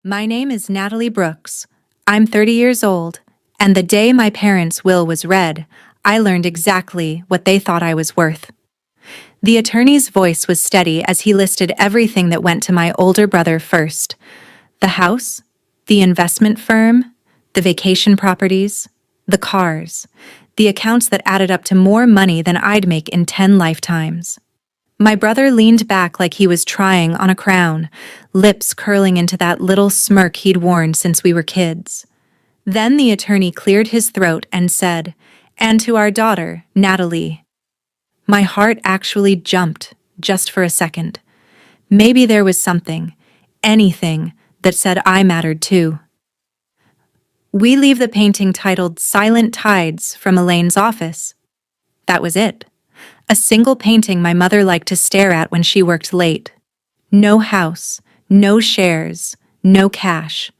My name is Natalie Brooks. I'm 30 years old, and the day my parents' will was read, I learned exactly what they thought I was worth. The attorney's voice was steady as he listed everything that went to my older brother first: the house, the investment firm, the vacation properties, the cars, the accounts that added up to more money than I'd make in 10 lifetimes. My brother leaned back like he was trying on a crown, lips curling into that little smirk he'd worn since we were kids. Then the attorney cleared his throat and said, "And to our daughter, Natalie." My heart actually jumped, just for a second. Maybe there was something, anything, that said I mattered too. We leave the painting titled Silent Tides from Elaine's office. That was it. A single painting my mother liked to stare at when she worked late. No house, no shares, no cash.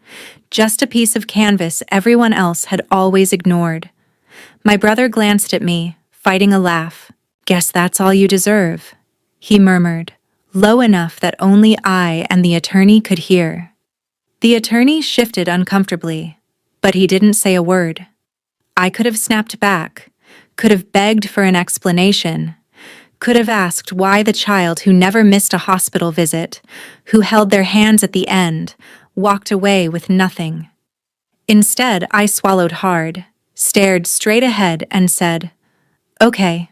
Just a piece of canvas everyone else had always ignored. My brother glanced at me, fighting a laugh. "Guess that's all you deserve," he murmured, low enough that only I and the attorney could hear. The attorney shifted uncomfortably, but he didn't say a word. I could have snapped back, could have begged for an explanation, could have asked why the child who never missed a hospital visit, who held their hands at the end, walked away with nothing. Instead, I swallowed hard, stared straight ahead, and said, "Okay."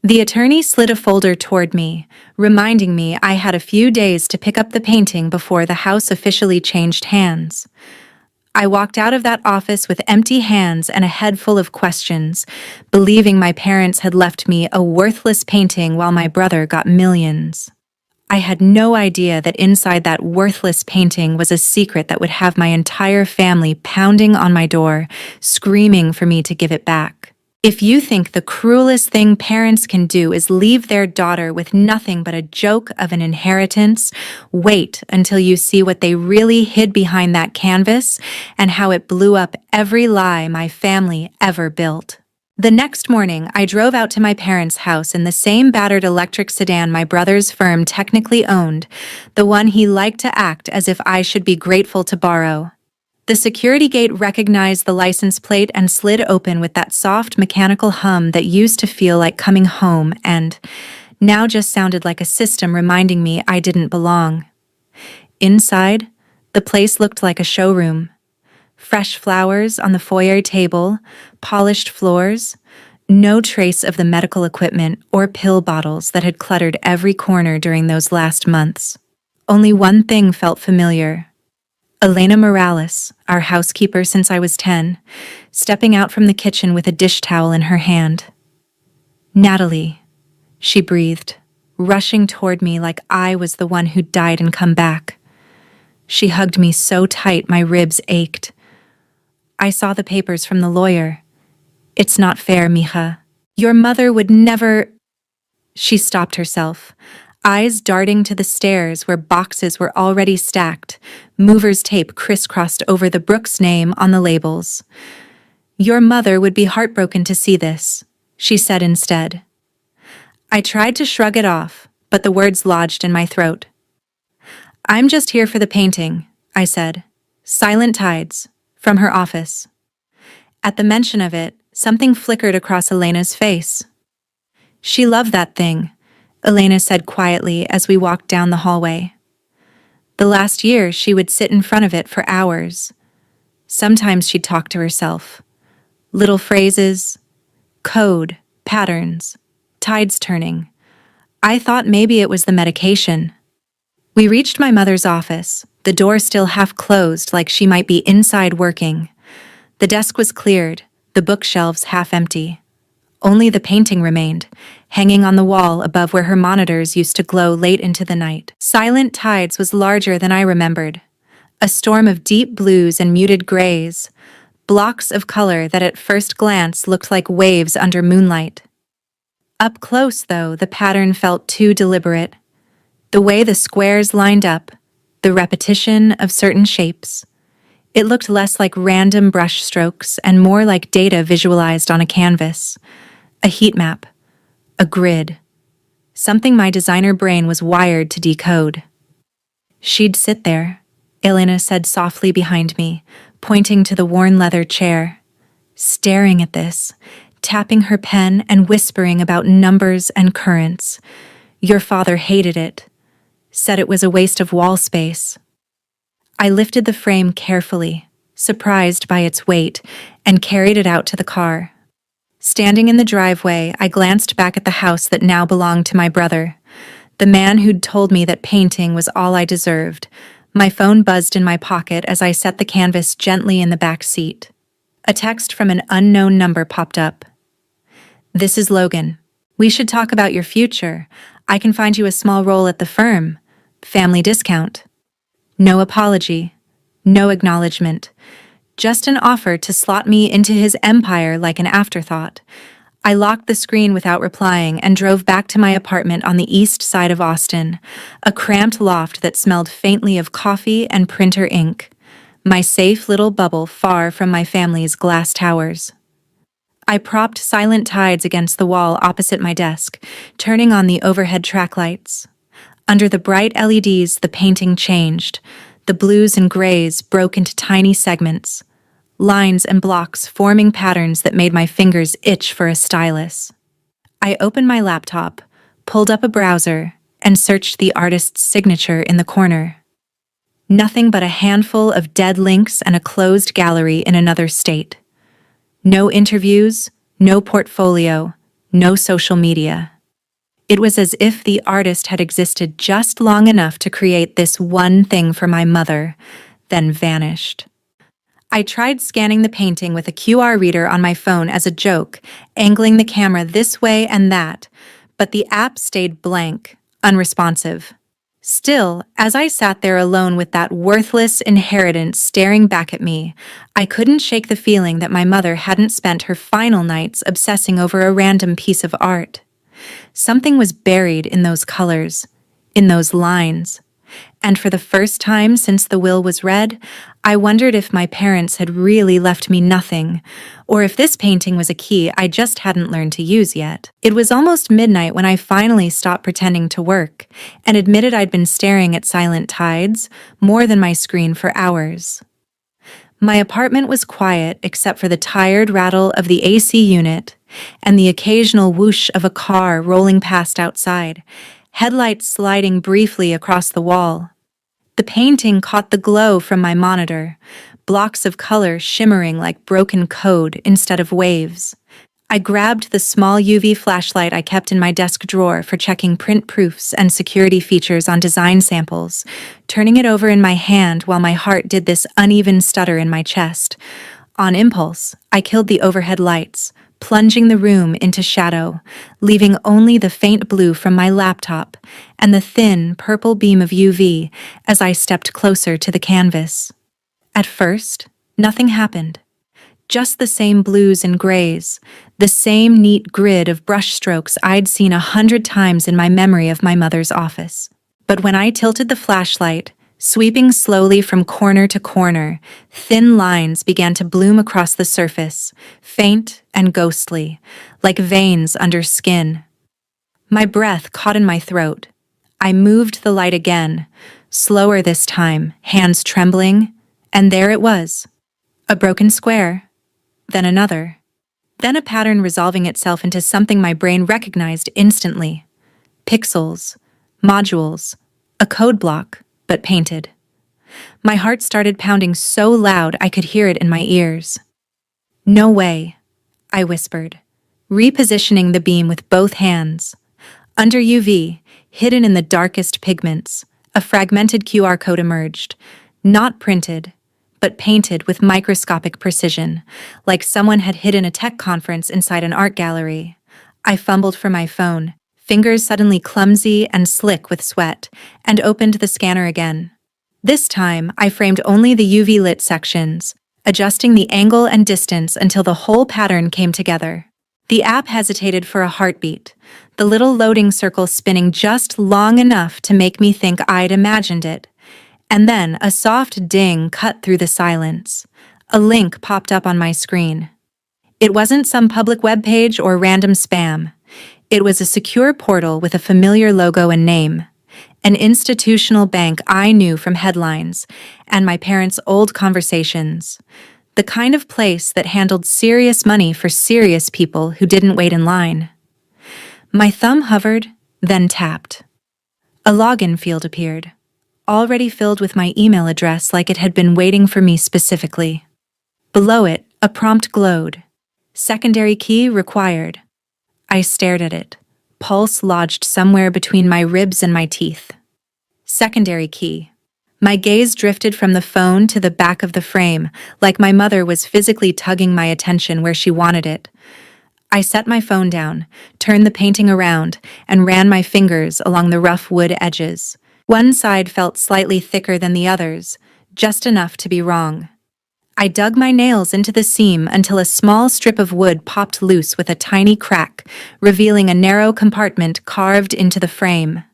The attorney slid a folder toward me, reminding me I had a few days to pick up the painting before the house officially changed hands. I walked out of that office with empty hands and a head full of questions, believing my parents had left me a worthless painting while my brother got millions. I had no idea that inside that worthless painting was a secret that would have my entire family pounding on my door, screaming for me to give it back. If you think the cruelest thing parents can do is leave their daughter with nothing but a joke of an inheritance, wait until you see what they really hid behind that canvas and how it blew up every lie my family ever built. The next morning, I drove out to my parents' house in the same battered electric sedan my brother's firm technically owned, the one he liked to act as if I should be grateful to borrow. The security gate recognized the license plate and slid open with that soft mechanical hum that used to feel like coming home and now just sounded like a system reminding me I didn't belong. Inside, the place looked like a showroom. Fresh flowers on the foyer table, polished floors, no trace of the medical equipment or pill bottles that had cluttered every corner during those last months. Only one thing felt familiar. Elena Morales, our housekeeper since I was 10, stepping out from the kitchen with a dish towel in her hand. "Natalie," she breathed, rushing toward me like I was the one who'd died and come back. She hugged me so tight my ribs ached. "I saw the papers from the lawyer. It's not fair, mija. Your mother would never—" She stopped herself, eyes darting to the stairs where boxes were already stacked, mover's tape crisscrossed over the Brooks name on the labels. "Your mother would be heartbroken to see this," she said instead. I tried to shrug it off, but the words lodged in my throat. "I'm just here for the painting," I said. "Silent Tides," from her office. At the mention of it, something flickered across Elena's face. "She loved that thing," Elena said quietly as we walked down the hallway. The last year, she would sit in front of it for hours. Sometimes she'd talk to herself. Little phrases, code, patterns, tides turning. I thought maybe it was the medication. We reached my mother's office, the door still half closed like she might be inside working. The desk was cleared, the bookshelves half empty. Only the painting remained, hanging on the wall above where her monitors used to glow late into the night. Silent Tides was larger than I remembered. A storm of deep blues and muted grays, blocks of color that at first glance looked like waves under moonlight. Up close, though, the pattern felt too deliberate. The way the squares lined up, the repetition of certain shapes. It looked less like random brush strokes and more like data visualized on a canvas. A heat map, a grid, something my designer brain was wired to decode. She'd sit there, Elena said softly behind me, pointing to the worn leather chair. Staring at this, tapping her pen and whispering about numbers and currents. Your father hated it, said it was a waste of wall space. I lifted the frame carefully, surprised by its weight, and carried it out to the car. Standing in the driveway, I glanced back at the house that now belonged to my brother, the man who'd told me that painting was all I deserved. My phone buzzed in my pocket as I set the canvas gently in the back seat. A text from an unknown number popped up. This is Logan. We should talk about your future. I can find you a small role at the firm. Family discount. No apology. No acknowledgement. Just an offer to slot me into his empire like an afterthought. I locked the screen without replying and drove back to my apartment on the east side of Austin, a cramped loft that smelled faintly of coffee and printer ink, my safe little bubble far from my family's glass towers. I propped Silent Tides against the wall opposite my desk, turning on the overhead track lights. Under the bright LEDs, the painting changed. The blues and grays broke into tiny segments, lines and blocks forming patterns that made my fingers itch for a stylus. I opened my laptop, pulled up a browser, and searched the artist's signature in the corner. Nothing but a handful of dead links and a closed gallery in another state. No interviews, no portfolio, no social media. It was as if the artist had existed just long enough to create this one thing for my mother, then vanished. I tried scanning the painting with a QR reader on my phone as a joke, angling the camera this way and that, but the app stayed blank, unresponsive. Still, as I sat there alone with that worthless inheritance staring back at me, I couldn't shake the feeling that my mother hadn't spent her final nights obsessing over a random piece of art. Something was buried in those colors, in those lines. And for the first time since the will was read, I wondered if my parents had really left me nothing, or if this painting was a key I just hadn't learned to use yet. It was almost midnight when I finally stopped pretending to work and admitted I'd been staring at Silent Tides more than my screen for hours. My apartment was quiet except for the tired rattle of the AC unit and the occasional whoosh of a car rolling past outside, headlights sliding briefly across the wall. The painting caught the glow from my monitor, blocks of color shimmering like broken code instead of waves. I grabbed the small UV flashlight I kept in my desk drawer for checking print proofs and security features on design samples, turning it over in my hand while my heart did this uneven stutter in my chest. On impulse, I killed the overhead lights, plunging the room into shadow, leaving only the faint blue from my laptop and the thin, purple beam of UV as I stepped closer to the canvas. At first, nothing happened. Just the same blues and grays, the same neat grid of brushstrokes I'd seen 100 times in my memory of my mother's office. But when I tilted the flashlight, sweeping slowly from corner to corner, thin lines began to bloom across the surface, faint and ghostly, like veins under skin. My breath caught in my throat. I moved the light again, slower this time, hands trembling, and there it was. A broken square, then another. Then a pattern resolving itself into something my brain recognized instantly. Pixels, modules, a code block, but painted. My heart started pounding so loud I could hear it in my ears. No way, I whispered, repositioning the beam with both hands. Under UV, hidden in the darkest pigments, a fragmented QR code emerged, not printed, but painted with microscopic precision, like someone had hidden a tech conference inside an art gallery. I fumbled for my phone, fingers suddenly clumsy and slick with sweat, and opened the scanner again. This time, I framed only the UV-lit sections, adjusting the angle and distance until the whole pattern came together. The app hesitated for a heartbeat, the little loading circle spinning just long enough to make me think I'd imagined it. And then a soft ding cut through the silence. A link popped up on my screen. It wasn't some public webpage or random spam. It was a secure portal with a familiar logo and name. An institutional bank I knew from headlines and my parents' old conversations. The kind of place that handled serious money for serious people who didn't wait in line. My thumb hovered, then tapped. A login field appeared, already filled with my email address like it had been waiting for me specifically. Below it, a prompt glowed. Secondary key required. I stared at it, pulse lodged somewhere between my ribs and my teeth. Secondary key. My gaze drifted from the phone to the back of the frame, like my mother was physically tugging my attention where she wanted it. I set my phone down, turned the painting around, and ran my fingers along the rough wood edges. One side felt slightly thicker than the others, just enough to be wrong. I dug my nails into the seam until a small strip of wood popped loose with a tiny crack, revealing a narrow compartment carved into the frame.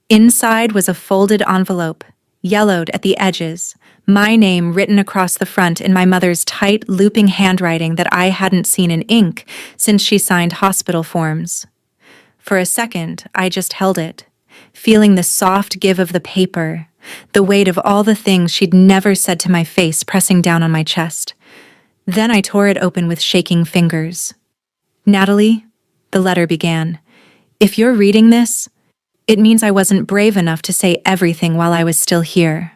Inside was a folded envelope, yellowed at the edges, my name written across the front in my mother's tight, looping handwriting that I hadn't seen in ink since she signed hospital forms. For a second, I just held it, feeling the soft give of the paper, the weight of all the things she'd never said to my face pressing down on my chest. Then I tore it open with shaking fingers. "Natalie," the letter began, "if you're reading this, it means I wasn't brave enough to say everything while I was still here."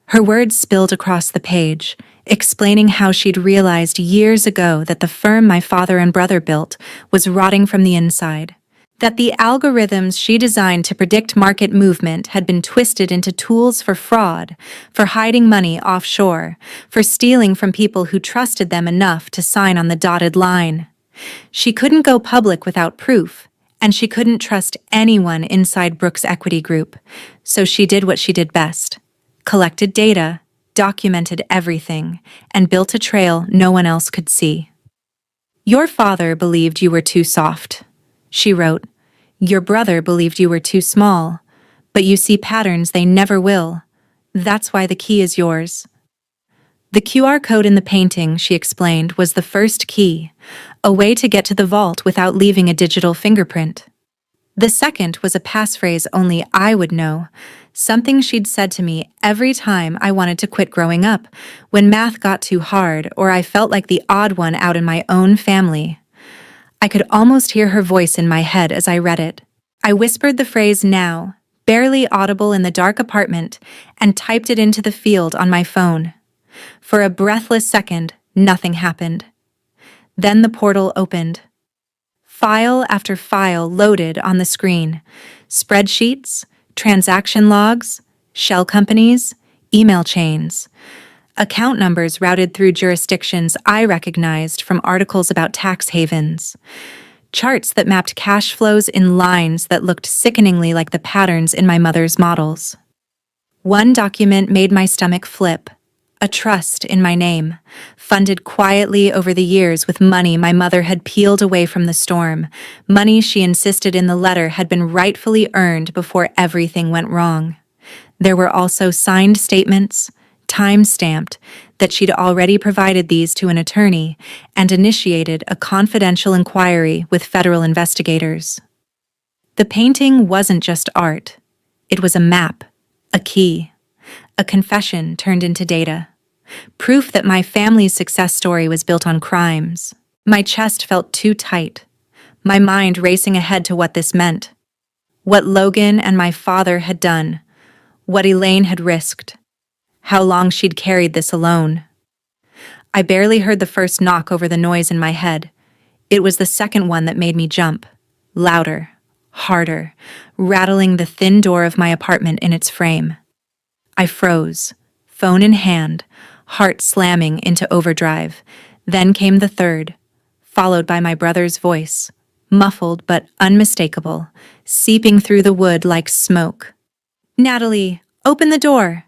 Her words spilled across the page, explaining how she'd realized years ago that the firm my father and brother built was rotting from the inside. That the algorithms she designed to predict market movement had been twisted into tools for fraud, for hiding money offshore, for stealing from people who trusted them enough to sign on the dotted line. She couldn't go public without proof, and she couldn't trust anyone inside Brooks Equity Group, so she did what she did best: collected data, documented everything, and built a trail no one else could see. "Your father believed you were too soft," she wrote. "Your brother believed you were too small, but you see patterns they never will. That's why the key is yours." The QR code in the painting, she explained, was the first key, a way to get to the vault without leaving a digital fingerprint. The second was a passphrase only I would know, something she'd said to me every time I wanted to quit growing up, when math got too hard or I felt like the odd one out in my own family. I could almost hear her voice in my head as I read it. I whispered the phrase "now," barely audible in the dark apartment, and typed it into the field on my phone. For a breathless second, nothing happened. Then the portal opened. File after file loaded on the screen. Spreadsheets, transaction logs, shell companies, email chains. Account numbers routed through jurisdictions I recognized from articles about tax havens. Charts that mapped cash flows in lines that looked sickeningly like the patterns in my mother's models. One document made my stomach flip. A trust in my name, funded quietly over the years with money my mother had peeled away from the storm, money she insisted in the letter had been rightfully earned before everything went wrong. There were also signed statements, time-stamped, that she'd already provided these to an attorney and initiated a confidential inquiry with federal investigators. The painting wasn't just art. It was a map, a key, a confession turned into data. Proof that my family's success story was built on crimes. My chest felt too tight, my mind racing ahead to what this meant. What Logan and my father had done, what Elaine had risked, how long she'd carried this alone. I barely heard the first knock over the noise in my head. It was the second one that made me jump, louder, harder, rattling the thin door of my apartment in its frame. I froze, phone in hand, heart slamming into overdrive. Then came the third, followed by my brother's voice, muffled but unmistakable, seeping through the wood like smoke. "Natalie, open the door!"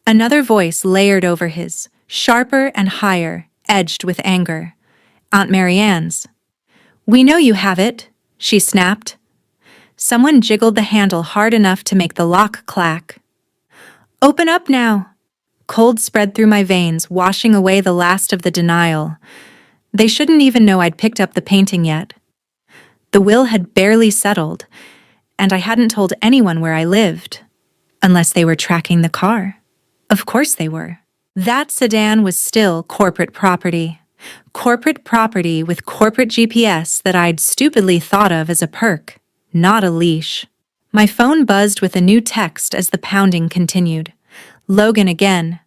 Another voice layered over his, sharper and higher, edged with anger. Aunt Marianne's. "We know you have it," she snapped. Someone jiggled the handle hard enough to make the lock clack. "Open up now." Cold spread through my veins, washing away the last of the denial. They shouldn't even know I'd picked up the painting yet. The will had barely settled, and I hadn't told anyone where I lived. Unless they were tracking the car. Of course they were. That sedan was still corporate property. Corporate property with corporate GPS that I'd stupidly thought of as a perk, not a leash. My phone buzzed with a new text as the pounding continued. Logan again.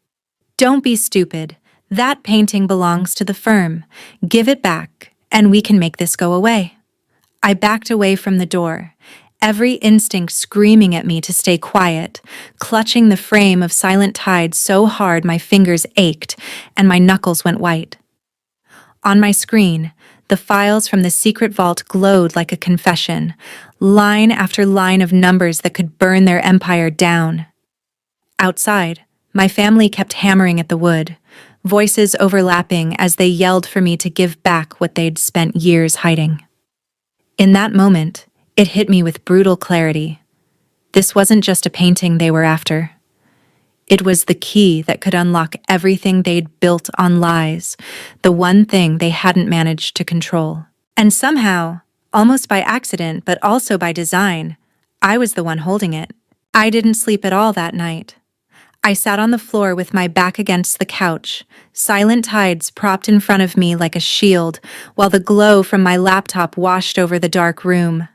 Don't be stupid. That painting belongs to the firm. Give it back, and we can make this go away. I backed away from the door, every instinct screaming at me to stay quiet, clutching the frame of Silent Tide so hard my fingers ached and my knuckles went white. On my screen, the files from the secret vault glowed like a confession, line after line of numbers that could burn their empire down. Outside, my family kept hammering at the wood, voices overlapping as they yelled for me to give back what they'd spent years hiding. In that moment, it hit me with brutal clarity. This wasn't just a painting they were after. It was the key that could unlock everything they'd built on lies, the one thing they hadn't managed to control. And somehow, almost by accident but also by design, I was the one holding it. I didn't sleep at all that night. I sat on the floor with my back against the couch, Silent Tides propped in front of me like a shield, while the glow from my laptop washed over the dark room.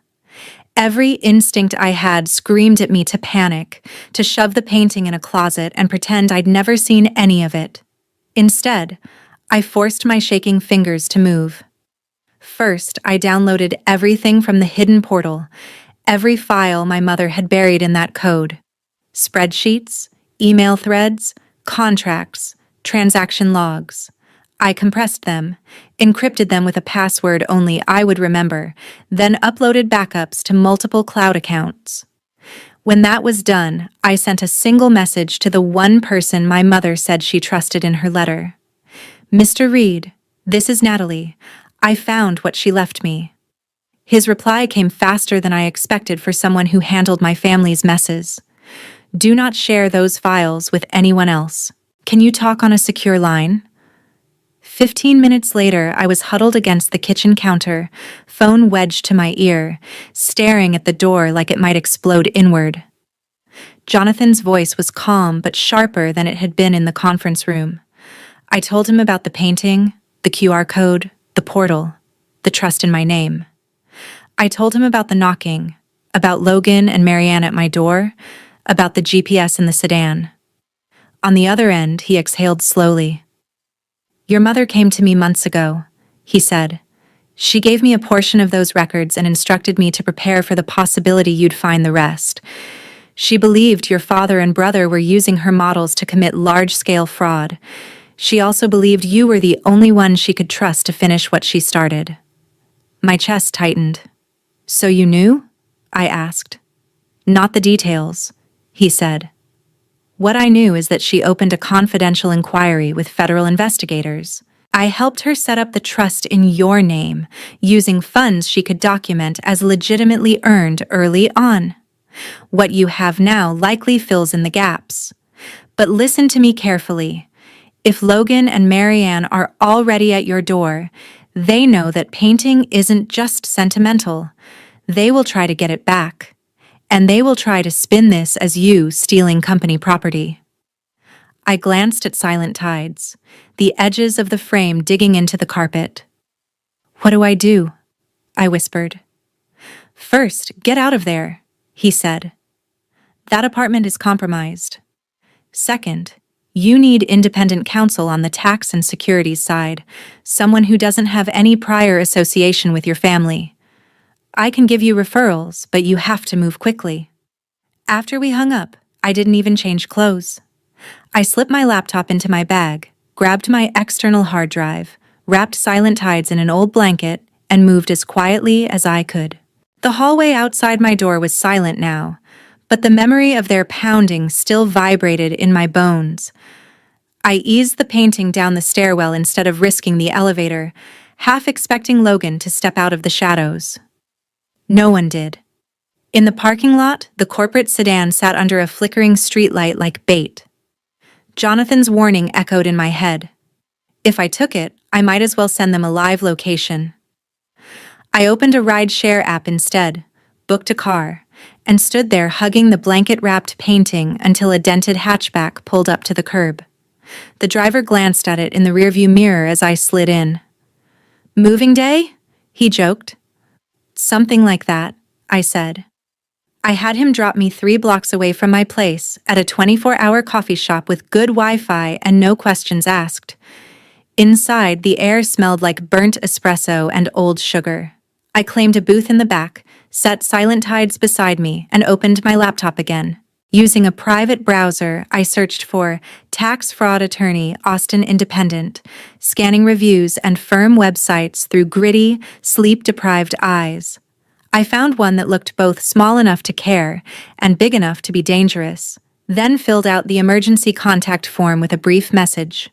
Every instinct I had screamed at me to panic, to shove the painting in a closet and pretend I'd never seen any of it. Instead, I forced my shaking fingers to move. First, I downloaded everything from the hidden portal, every file my mother had buried in that code. Spreadsheets, email threads, contracts, transaction logs. I compressed them, encrypted them with a password only I would remember, then uploaded backups to multiple cloud accounts. When that was done, I sent a single message to the one person my mother said she trusted in her letter. Mr. Reed, this is Natalie. I found what she left me. His reply came faster than I expected for someone who handled my family's messes. Do not share those files with anyone else. Can you talk on a secure line? 15 minutes later, I was huddled against the kitchen counter, phone wedged to my ear, staring at the door like it might explode inward. Jonathan's voice was calm but sharper than it had been in the conference room. I told him about the painting, the QR code, the portal, the trust in my name. I told him about the knocking, about Logan and Marianne at my door, about the GPS in the sedan. On the other end, he exhaled slowly. Your mother came to me months ago, he said. She gave me a portion of those records and instructed me to prepare for the possibility you'd find the rest. She believed your father and brother were using her models to commit large-scale fraud. She also believed you were the only one she could trust to finish what she started. My chest tightened. So you knew? I asked. Not the details, he said. What I knew is that she opened a confidential inquiry with federal investigators. I helped her set up the trust in your name, using funds she could document as legitimately earned early on. What you have now likely fills in the gaps. But listen to me carefully. If Logan and Marianne are already at your door, they know that painting isn't just sentimental. They will try to get it back. And they will try to spin this as you stealing company property. I glanced at Silent Tides, the edges of the frame digging into the carpet. What do I do? I whispered. First, get out of there, he said. That apartment is compromised. Second, you need independent counsel on the tax and securities side, someone who doesn't have any prior association with your family. I can give you referrals, but you have to move quickly. After we hung up, I didn't even change clothes. I slipped my laptop into my bag, grabbed my external hard drive, wrapped Silent Tides in an old blanket, and moved as quietly as I could. The hallway outside my door was silent now, but the memory of their pounding still vibrated in my bones. I eased the painting down the stairwell instead of risking the elevator, half expecting Logan to step out of the shadows. No one did. In the parking lot, the corporate sedan sat under a flickering streetlight like bait. Jonathan's warning echoed in my head. If I took it, I might as well send them a live location. I opened a ride-share app instead, booked a car, and stood there hugging the blanket-wrapped painting until a dented hatchback pulled up to the curb. The driver glanced at it in the rearview mirror as I slid in. "Moving day?" he joked. "Something like that," I said. I had him drop me 3 blocks away from my place at a 24-hour coffee shop with good Wi-Fi and no questions asked. Inside, the air smelled like burnt espresso and old sugar. I claimed a booth in the back, set Silent Tides beside me, and opened my laptop again. Using a private browser, I searched for tax fraud attorney Austin Independent, scanning reviews and firm websites through gritty, sleep-deprived eyes. I found one that looked both small enough to care and big enough to be dangerous, then filled out the emergency contact form with a brief message.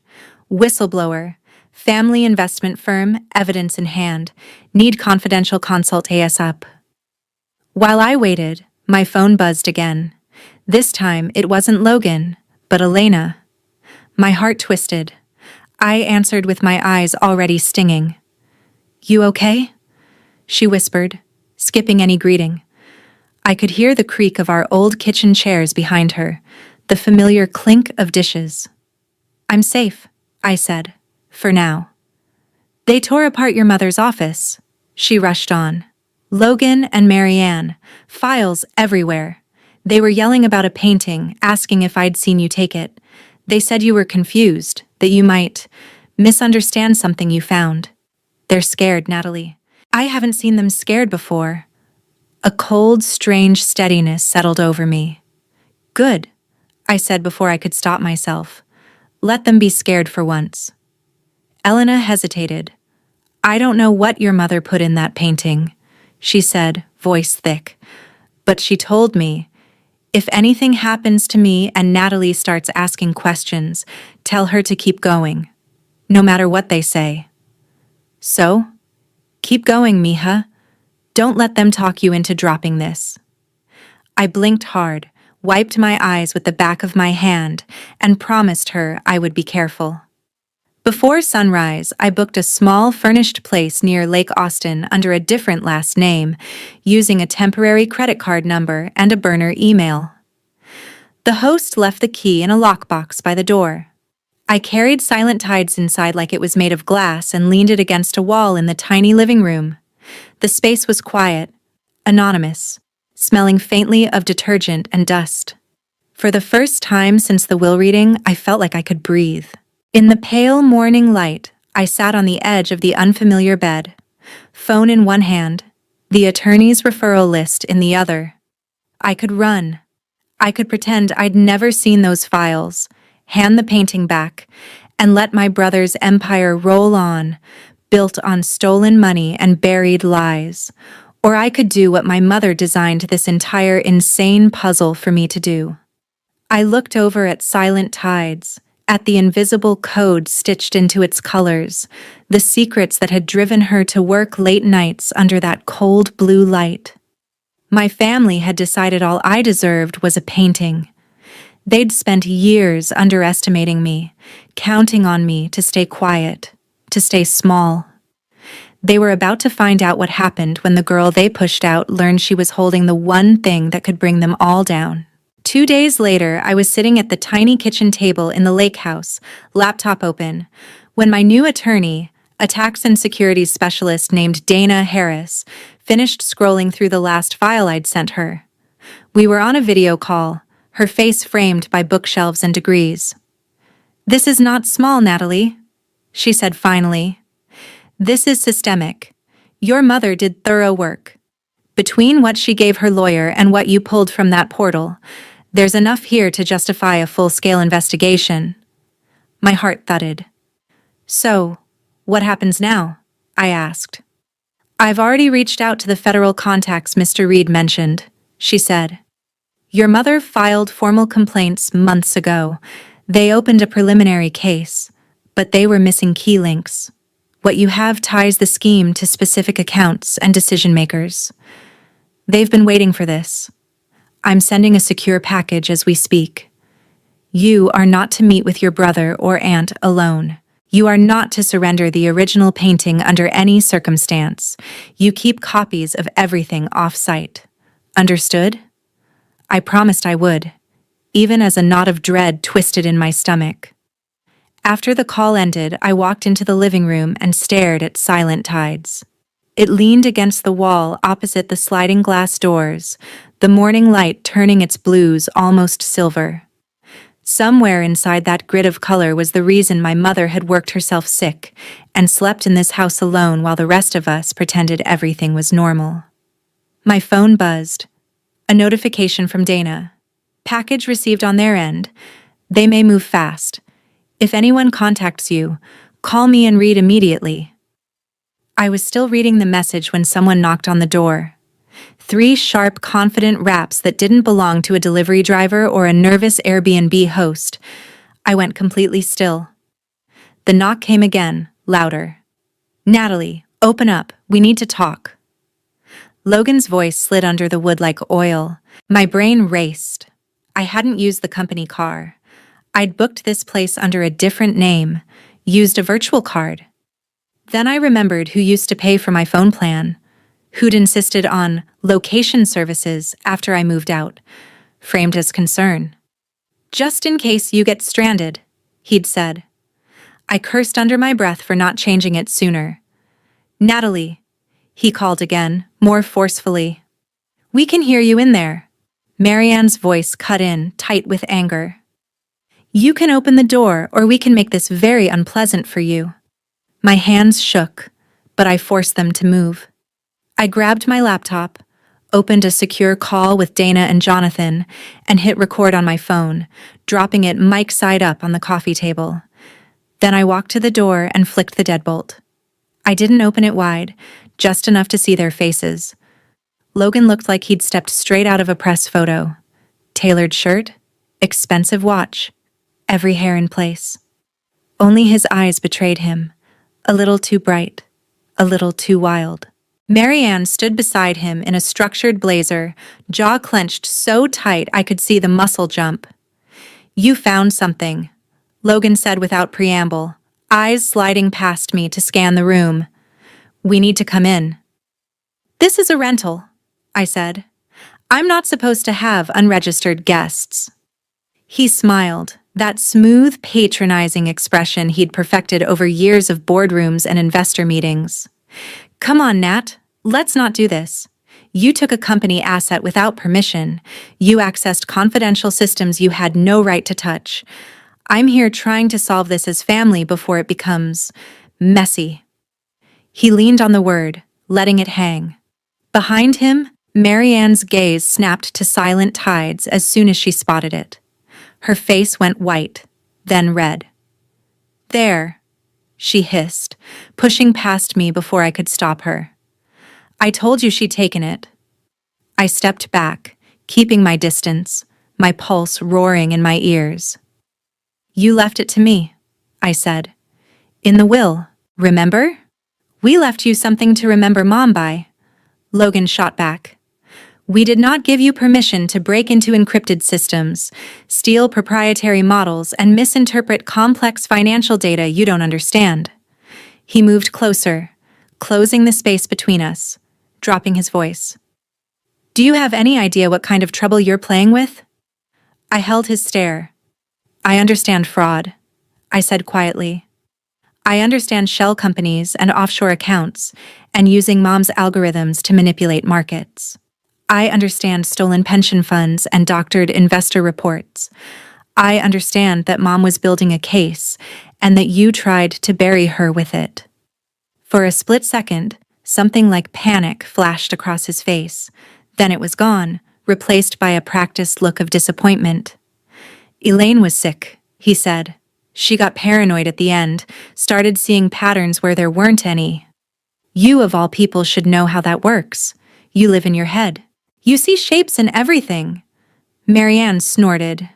Whistleblower, family investment firm, evidence in hand, need confidential consult ASAP. While I waited, my phone buzzed again. This time it wasn't Logan, but Elena. My heart twisted. I answered with my eyes already stinging. "You okay?" she whispered, skipping any greeting. I could hear the creak of our old kitchen chairs behind her, the familiar clink of dishes. "I'm safe," I said, "for now." "They tore apart your mother's office," she rushed on. "Logan and Marianne, files everywhere. They were yelling about a painting, asking if I'd seen you take it. They said you were confused, that you might misunderstand something you found. They're scared, Natalie." I haven't seen them scared before. A cold, strange steadiness settled over me. "Good," I said before I could stop myself. "Let them be scared for once." Elena hesitated. "I don't know what your mother put in that painting," she said, voice thick. "But she told me, if anything happens to me and Natalie starts asking questions, tell her to keep going, no matter what they say." "So? Keep going, mija. Don't let them talk you into dropping this." I blinked hard, wiped my eyes with the back of my hand, and promised her I would be careful. Before sunrise, I booked a small furnished place near Lake Austin under a different last name, using a temporary credit card number and a burner email. The host left the key in a lockbox by the door. I carried Silent Tides inside like it was made of glass and leaned it against a wall in the tiny living room. The space was quiet, anonymous, smelling faintly of detergent and dust. For the first time since the will reading, I felt like I could breathe. In the pale morning light, I sat on the edge of the unfamiliar bed, phone in one hand, the attorney's referral list in the other. I could run. I could pretend I'd never seen those files, hand the painting back, and let my brother's empire roll on, built on stolen money and buried lies. Or I could do what my mother designed this entire insane puzzle for me to do. I looked over at Silent Tides, at the invisible code stitched into its colors, the secrets that had driven her to work late nights under that cold blue light. My family had decided all I deserved was a painting. They'd spent years underestimating me, counting on me to stay quiet, to stay small. They were about to find out what happened when the girl they pushed out learned she was holding the one thing that could bring them all down. 2 days later, I was sitting at the tiny kitchen table in the lake house, laptop open, when my new attorney, a tax and securities specialist named Dana Harris, finished scrolling through the last file I'd sent her. We were on a video call, her face framed by bookshelves and degrees. "This is not small, Natalie," she said finally. "This is systemic. Your mother did thorough work. Between what she gave her lawyer and what you pulled from that portal, there's enough here to justify a full-scale investigation." My heart thudded. "So, what happens now?" I asked. "I've already reached out to the federal contacts Mr. Reed mentioned," she said. "Your mother filed formal complaints months ago. They opened a preliminary case, but they were missing key links. What you have ties the scheme to specific accounts and decision-makers. They've been waiting for this. I'm sending a secure package as we speak. You are not to meet with your brother or aunt alone. You are not to surrender the original painting under any circumstance. You keep copies of everything off-site. Understood? I promised I would, even as a knot of dread twisted in my stomach. After the call ended, I walked into the living room and stared at Silent Tides. It leaned against the wall opposite the sliding glass doors, the morning light turning its blues almost silver. Somewhere inside that grid of color was the reason my mother had worked herself sick and slept in this house alone while the rest of us pretended everything was normal. My phone buzzed. A notification from Dana. Package received on their end. They may move fast. If anyone contacts you, call me and read immediately. I was still reading the message when someone knocked on the door. 3 sharp, confident raps that didn't belong to a delivery driver or a nervous Airbnb host. I went completely still. The knock came again, louder. Natalie, open up. We need to talk. Logan's voice slid under the wood like oil. My brain raced. I hadn't used the company car. I'd booked this place under a different name, used a virtual card. Then I remembered who used to pay for my phone plan, who'd insisted on location services after I moved out, framed as concern. Just in case you get stranded, he'd said. I cursed under my breath for not changing it sooner. Natalie, he called again, more forcefully. We can hear you in there. Marianne's voice cut in, tight with anger. You can open the door, or we can make this very unpleasant for you. My hands shook, but I forced them to move. I grabbed my laptop, opened a secure call with Dana and Jonathan, and hit record on my phone, dropping it mic side up on the coffee table. Then I walked to the door and flicked the deadbolt. I didn't open it wide, just enough to see their faces. Logan looked like he'd stepped straight out of a press photo. Tailored shirt, expensive watch, every hair in place. Only his eyes betrayed him, a little too bright, a little too wild. Marianne stood beside him in a structured blazer, jaw clenched so tight I could see the muscle jump. You found something, Logan said without preamble, eyes sliding past me to scan the room. We need to come in. This is a rental, I said. I'm not supposed to have unregistered guests. He smiled, that smooth, patronizing expression he'd perfected over years of boardrooms and investor meetings. Come on, Nat, let's not do this. You took a company asset without permission. You accessed confidential systems you had no right to touch. I'm here trying to solve this as family before it becomes messy. He leaned on the word, letting it hang. Behind him, Marianne's gaze snapped to Silent Tides as soon as she spotted it. Her face went white, then red. There, she hissed, pushing past me before I could stop her. I told you she'd taken it. I stepped back, keeping my distance, my pulse roaring in my ears. You left it to me, I said. In the will, remember? We left you something to remember Mom by. Logan shot back. We did not give you permission to break into encrypted systems, steal proprietary models, and misinterpret complex financial data you don't understand. He moved closer, closing the space between us, dropping his voice. Do you have any idea what kind of trouble you're playing with? I held his stare. I understand fraud, I said quietly. I understand shell companies and offshore accounts, and using Mom's algorithms to manipulate markets. I understand stolen pension funds and doctored investor reports. I understand that Mom was building a case, and that you tried to bury her with it. For a split second, something like panic flashed across his face. Then it was gone, replaced by a practiced look of disappointment. Elaine was sick, he said. She got paranoid at the end, started seeing patterns where there weren't any. You, of all people, should know how that works. You live in your head. You see shapes in everything. Marianne snorted.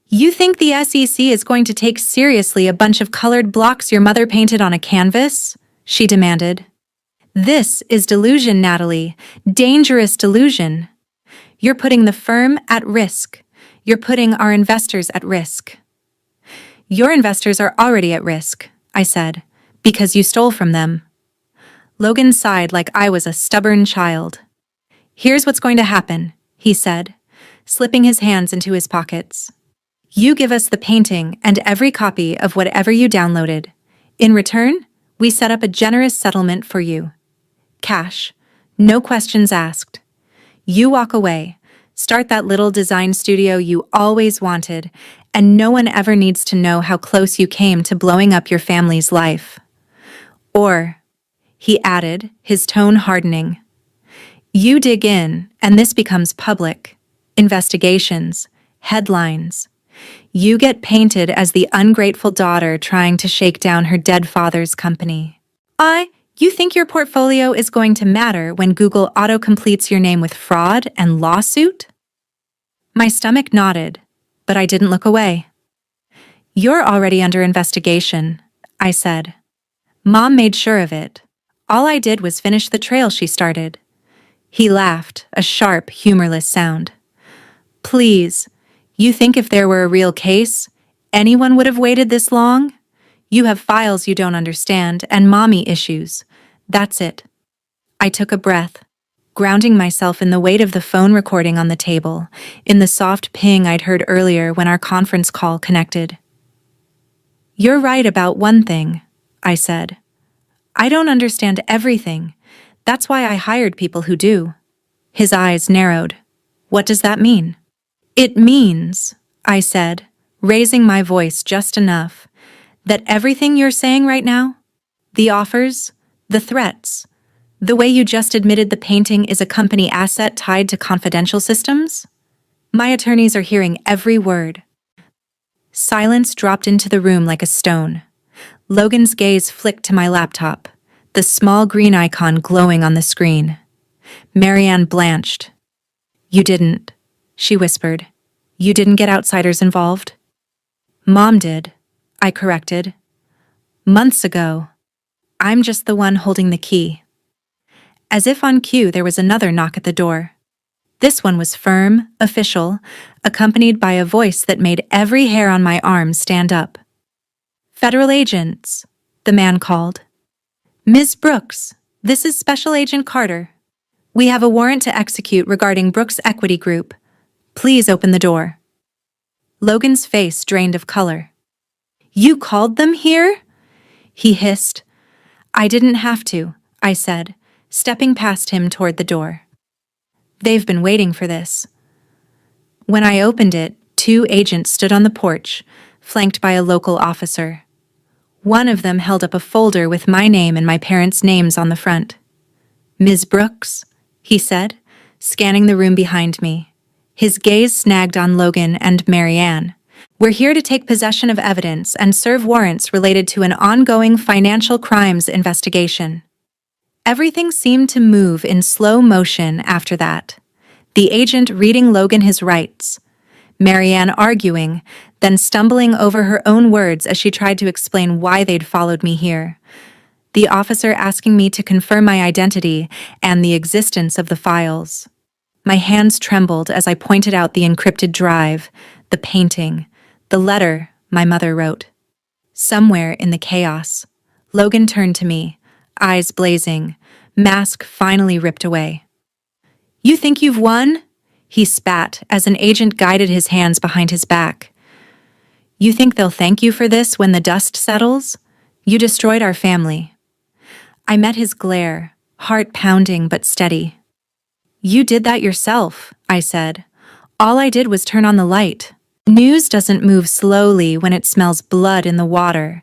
You think the SEC is going to take seriously a bunch of colored blocks your mother painted on a canvas? She demanded. This is delusion, Natalie. Dangerous delusion. You're putting the firm at risk. You're putting our investors at risk. Your investors are already at risk, I said, because you stole from them. Logan sighed like I was a stubborn child. Here's what's going to happen. he said, slipping his hands into his pockets. You give us the painting and every copy of whatever you downloaded. In return, we set up a generous settlement for you. Cash. No questions asked. You walk away, start that little design studio you always wanted, and no one ever needs to know how close you came to blowing up your family's life. Or, he added, his tone hardening, you dig in, and this becomes public. Investigations, headlines. You get painted as the ungrateful daughter trying to shake down her dead father's company. You think your portfolio is going to matter when Google auto-completes your name with fraud and lawsuit? My stomach nodded, but I didn't look away. You're already under investigation, I said. Mom made sure of it. All I did was finish the trail she started. He laughed, a sharp, humorless sound. Please, you think if there were a real case, anyone would have waited this long? You have files you don't understand and mommy issues. That's it. I took a breath, grounding myself in the weight of the phone recording on the table, in the soft ping I'd heard earlier when our conference call connected. You're right about one thing, I said. I don't understand everything. That's why I hired people who do. His eyes narrowed. What does that mean? It means, I said, raising my voice just enough, that everything you're saying right now, the offers, the threats, the way you just admitted the painting is a company asset tied to confidential systems? My attorneys are hearing every word. Silence dropped into the room like a stone. Logan's gaze flicked to my laptop, the small green icon glowing on the screen. Marianne blanched. You didn't, she whispered. You didn't get outsiders involved? Mom did, I corrected. Months ago. I'm just the one holding the key. As if on cue, there was another knock at the door. This one was firm, official, accompanied by a voice that made every hair on my arm stand up. Federal agents, the man called. Ms. Brooks, this is Special Agent Carter. We have a warrant to execute regarding Brooks Equity Group. Please open the door. Logan's face drained of color. You called them here? He hissed. I didn't have to, I said, stepping past him toward the door. They've been waiting for this. When I opened it, 2 agents stood on the porch, flanked by a local officer. One of them held up a folder with my name and my parents' names on the front. Ms. Brooks, he said, scanning the room behind me. His gaze snagged on Logan and Marianne. We're here to take possession of evidence and serve warrants related to an ongoing financial crimes investigation. Everything seemed to move in slow motion after that. The agent reading Logan his rights. Marianne arguing, then stumbling over her own words as she tried to explain why they'd followed me here. The officer asking me to confirm my identity and the existence of the files. My hands trembled as I pointed out the encrypted drive, the painting, the letter my mother wrote. Somewhere in the chaos, Logan turned to me, eyes blazing, mask finally ripped away. You think you've won? He spat as an agent guided his hands behind his back. You think they'll thank you for this when the dust settles? You destroyed our family. I met his glare, heart pounding but steady. You did that yourself, I said. All I did was turn on the light. News doesn't move slowly when it smells blood in the water,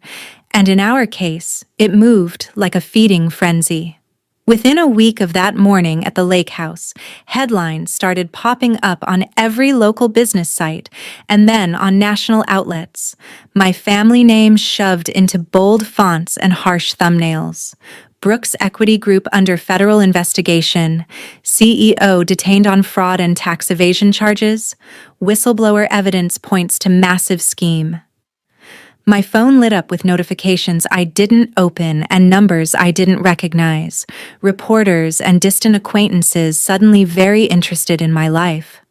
and in our case, it moved like a feeding frenzy. Within a week of that morning at the lake house, headlines started popping up on every local business site and then on national outlets. My family name shoved into bold fonts and harsh thumbnails. Brooks Equity Group under federal investigation. CEO detained on fraud and tax evasion charges. Whistleblower evidence points to massive scheme. My phone lit up with notifications I didn't open and numbers I didn't recognize. Reporters and distant acquaintances suddenly very interested in my life.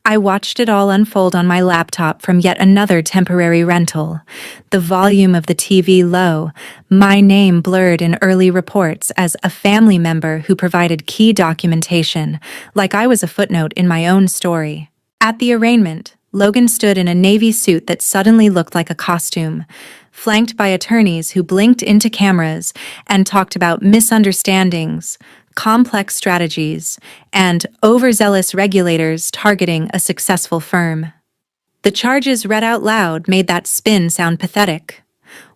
I watched it all unfold on my laptop from yet another temporary rental. The volume of the TV low, my name blurred in early reports as a family member who provided key documentation, like I was a footnote in my own story. At the arraignment, Logan stood in a navy suit that suddenly looked like a costume, flanked by attorneys who blinked into cameras and talked about misunderstandings, complex strategies, and overzealous regulators targeting a successful firm. The charges read out loud made that spin sound pathetic.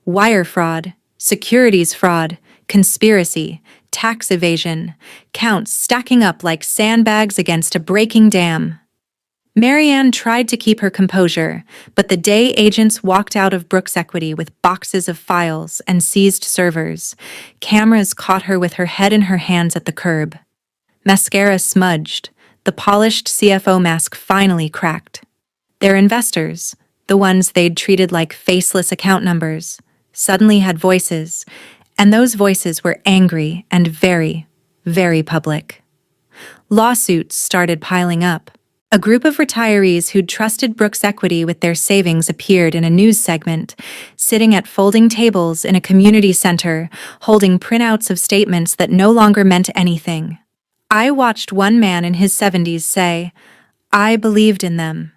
Wire fraud, securities fraud, conspiracy, tax evasion, counts stacking up like sandbags against a breaking dam. Marianne tried to keep her composure, but the day agents walked out of Brooks Equity with boxes of files and seized servers, cameras caught her with her head in her hands at the curb. Mascara smudged, the polished CFO mask finally cracked. Their investors, the ones they'd treated like faceless account numbers, suddenly had voices, and those voices were angry and very, very public. Lawsuits started piling up. A group of retirees who'd trusted Brooks Equity with their savings appeared in a news segment, sitting at folding tables in a community center, holding printouts of statements that no longer meant anything. I watched one man in his 70s say, "I believed in them.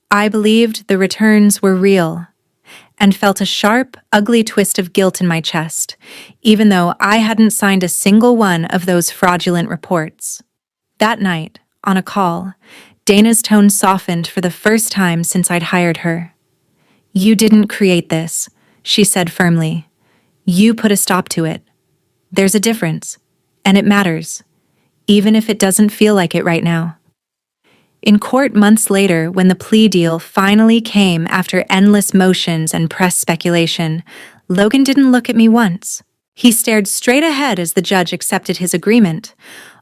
I believed the returns were real," and felt a sharp, ugly twist of guilt in my chest, even though I hadn't signed a single one of those fraudulent reports. That night, on a call, Dana's tone softened for the first time since I'd hired her. "You didn't create this," she said firmly. "You put a stop to it. There's a difference, and it matters, even if it doesn't feel like it right now." In court months later, when the plea deal finally came after endless motions and press speculation, Logan didn't look at me once. He stared straight ahead as the judge accepted his agreement.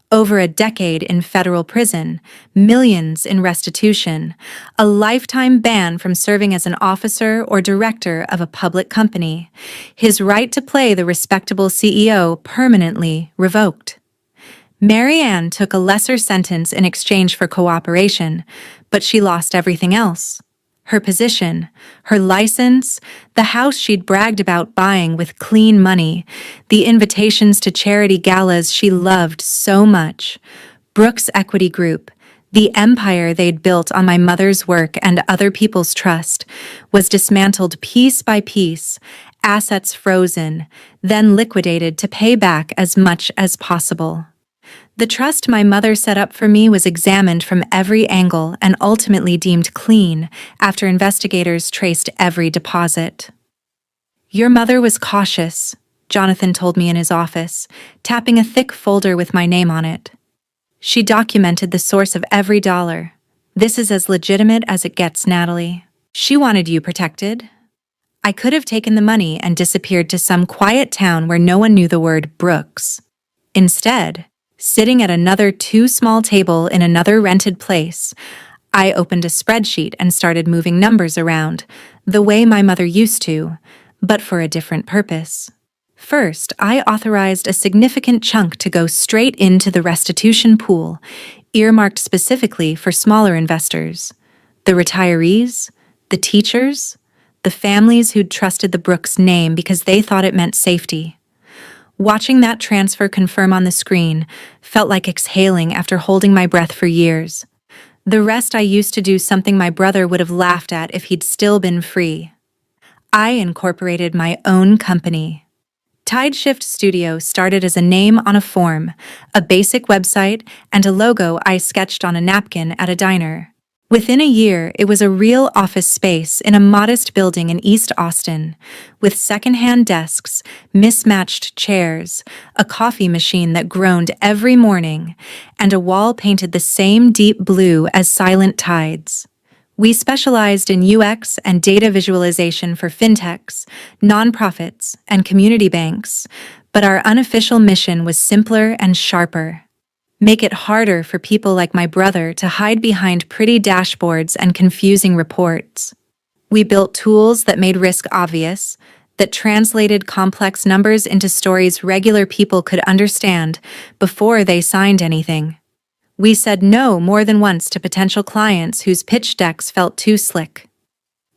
Over a decade in federal prison, millions in restitution, a lifetime ban from serving as an officer or director of a public company, his right to play the respectable CEO permanently revoked. Marianne took a lesser sentence in exchange for cooperation, but she lost everything else. Her position, her license, the house she'd bragged about buying with clean money, the invitations to charity galas she loved so much. Brooks Equity Group, the empire they'd built on my mother's work and other people's trust, was dismantled piece by piece, assets frozen, then liquidated to pay back as much as possible. The trust my mother set up for me was examined from every angle and ultimately deemed clean after investigators traced every deposit. "Your mother was cautious," Jonathan told me in his office, tapping a thick folder with my name on it. "She documented the source of every dollar. This is as legitimate as it gets, Natalie. She wanted you protected." I could have taken the money and disappeared to some quiet town where no one knew the word Brooks. Instead, sitting at another too small table in another rented place, I opened a spreadsheet and started moving numbers around, the way my mother used to, but for a different purpose. First, I authorized a significant chunk to go straight into the restitution pool, earmarked specifically for smaller investors. The retirees, the teachers, the families who'd trusted the Brooks name because they thought it meant safety. Watching that transfer confirm on the screen felt like exhaling after holding my breath for years. The rest I used to do something my brother would have laughed at if he'd still been free. I incorporated my own company. Tideshift Studio started as a name on a form, a basic website, and a logo I sketched on a napkin at a diner. Within a year, it was a real office space in a modest building in East Austin, with secondhand desks, mismatched chairs, a coffee machine that groaned every morning, and a wall painted the same deep blue as Silent Tides. We specialized in UX and data visualization for fintechs, nonprofits, and community banks, but our unofficial mission was simpler and sharper. Make it harder for people like my brother to hide behind pretty dashboards and confusing reports. We built tools that made risk obvious, that translated complex numbers into stories regular people could understand before they signed anything. We said no more than once to potential clients whose pitch decks felt too slick.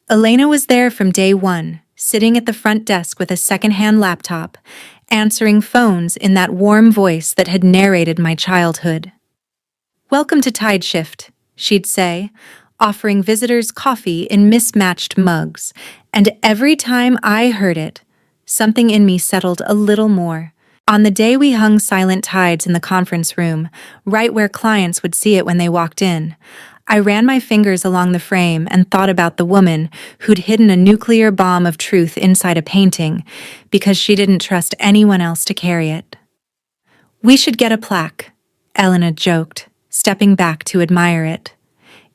Elena was there from day one, sitting at the front desk with a secondhand laptop, answering phones in that warm voice that had narrated my childhood. "Welcome to Tide Shift," she'd say, offering visitors coffee in mismatched mugs, and every time I heard it, something in me settled a little more. On the day we hung silent tides in the conference room, right where clients would see it when they walked in, I ran my fingers along the frame and thought about the woman who'd hidden a nuclear bomb of truth inside a painting because she didn't trust anyone else to carry it. "We should get a plaque," Elena joked, stepping back to admire it,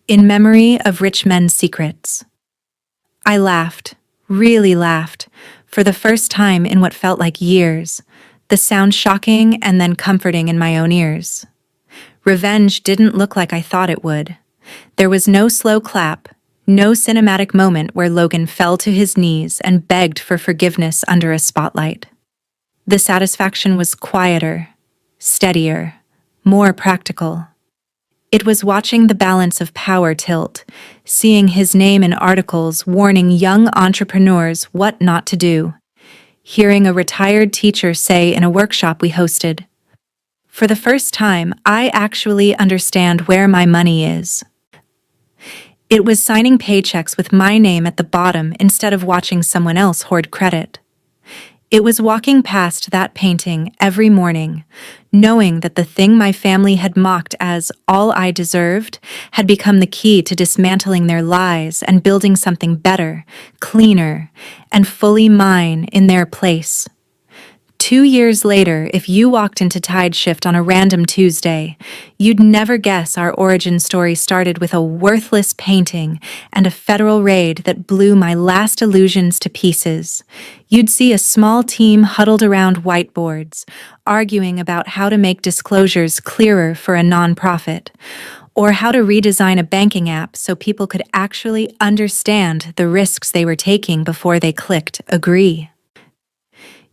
"in memory of rich men's secrets." I laughed, really laughed, for the first time in what felt like years, the sound shocking and then comforting in my own ears. Revenge didn't look like I thought it would. There was no slow clap, no cinematic moment where Logan fell to his knees and begged for forgiveness under a spotlight. The satisfaction was quieter, steadier, more practical. It was watching the balance of power tilt, seeing his name in articles warning young entrepreneurs what not to do, hearing a retired teacher say in a workshop we hosted, "For the first time, I actually understand where my money is." It was signing paychecks with my name at the bottom instead of watching someone else hoard credit. It was walking past that painting every morning, knowing that the thing my family had mocked as all I deserved had become the key to dismantling their lies and building something better, cleaner, and fully mine in their place. 2 years later, if you walked into Tide Shift on a random Tuesday, you'd never guess our origin story started with a worthless painting and a federal raid that blew my last illusions to pieces. You'd see a small team huddled around whiteboards, arguing about how to make disclosures clearer for a nonprofit, or how to redesign a banking app so people could actually understand the risks they were taking before they clicked agree.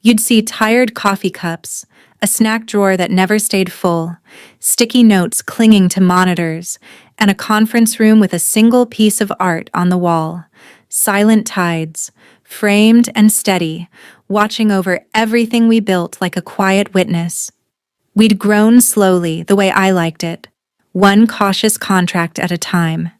You'd see tired coffee cups, a snack drawer that never stayed full, sticky notes clinging to monitors, and a conference room with a single piece of art on the wall. Silent tides, framed and steady, watching over everything we built like a quiet witness. We'd grown slowly, the way I liked it, one cautious contract at a time.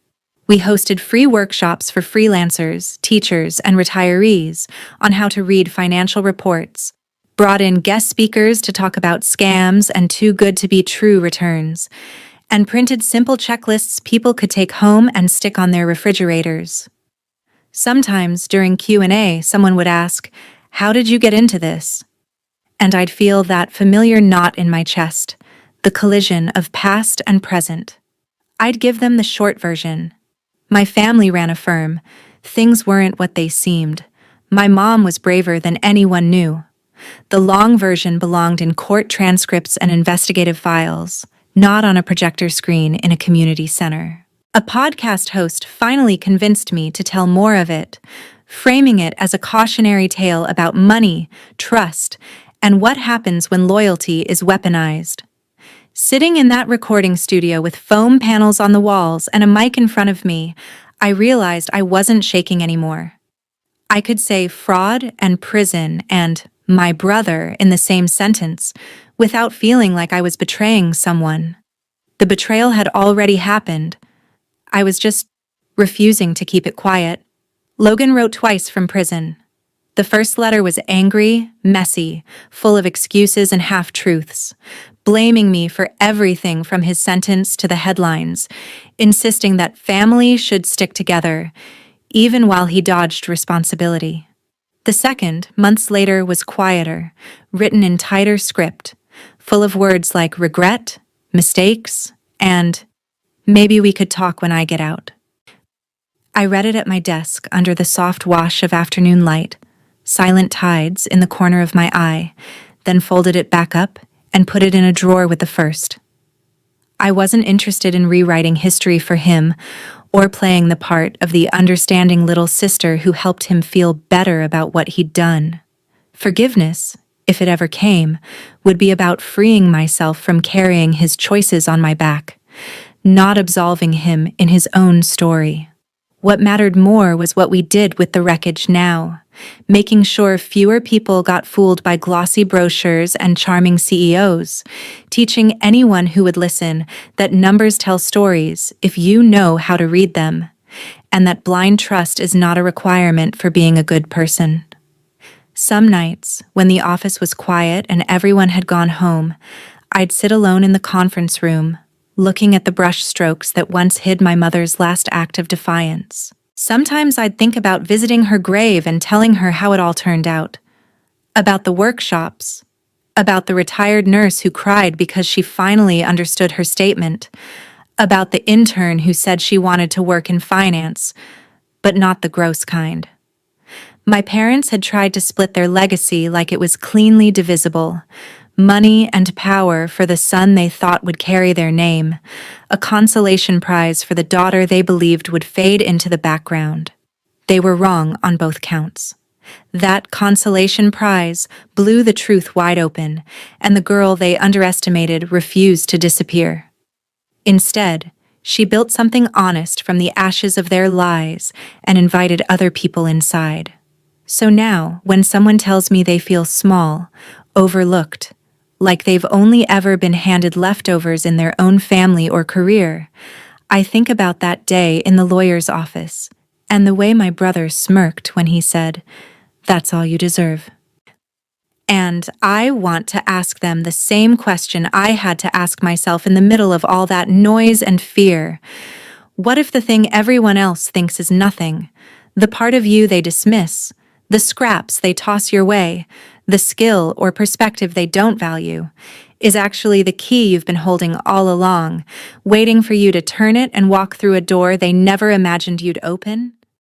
We hosted free workshops for freelancers, teachers, and retirees on how to read financial reports, brought in guest speakers to talk about scams and too good to be true returns, and printed simple checklists people could take home and stick on their refrigerators. Sometimes during Q&A, someone would ask, "How did you get into this?" And I'd feel that familiar knot in my chest, the collision of past and present. I'd give them the short version. My family ran a firm. Things weren't what they seemed. My mom was braver than anyone knew. The long version belonged in court transcripts and investigative files, not on a projector screen in a community center. A podcast host finally convinced me to tell more of it, framing it as a cautionary tale about money, trust, and what happens when loyalty is weaponized. Sitting in that recording studio with foam panels on the walls and a mic in front of me, I realized I wasn't shaking anymore. I could say fraud and prison and my brother in the same sentence without feeling like I was betraying someone. The betrayal had already happened. I was just refusing to keep it quiet. Logan wrote twice from prison. The first letter was angry, messy, full of excuses and half-truths, blaming me for everything from his sentence to the headlines, insisting that family should stick together, even while he dodged responsibility. The second, months later, was quieter, written in tighter script, full of words like regret, mistakes, and maybe we could talk when I get out. I read it at my desk under the soft wash of afternoon light, silent tides in the corner of my eye, then folded it back up and put it in a drawer with the first. I wasn't interested in rewriting history for him or playing the part of the understanding little sister who helped him feel better about what he'd done. Forgiveness, if it ever came, would be about freeing myself from carrying his choices on my back, not absolving him in his own story. What mattered more was what we did with the wreckage now, making sure fewer people got fooled by glossy brochures and charming CEOs, teaching anyone who would listen that numbers tell stories if you know how to read them, and that blind trust is not a requirement for being a good person. Some nights, when the office was quiet and everyone had gone home, I'd sit alone in the conference room, looking at the brush strokes that once hid my mother's last act of defiance. Sometimes I'd think about visiting her grave and telling her how it all turned out. About the workshops. About the retired nurse who cried because she finally understood her statement. About the intern who said she wanted to work in finance, but not the gross kind. My parents had tried to split their legacy like it was cleanly divisible. Money and power for the son they thought would carry their name, a consolation prize for the daughter they believed would fade into the background. They were wrong on both counts. That consolation prize blew the truth wide open, and the girl they underestimated refused to disappear. Instead, she built something honest from the ashes of their lies and invited other people inside. So now, when someone tells me they feel small, overlooked, like they've only ever been handed leftovers in their own family or career, I think about that day in the lawyer's office and the way my brother smirked when he said, "That's all you deserve." And I want to ask them the same question I had to ask myself in the middle of all that noise and fear. What if the thing everyone else thinks is nothing, the part of you they dismiss, the scraps they toss your way, the skill or perspective they don't value, is actually the key you've been holding all along, waiting for you to turn it and walk through a door they never imagined you'd open?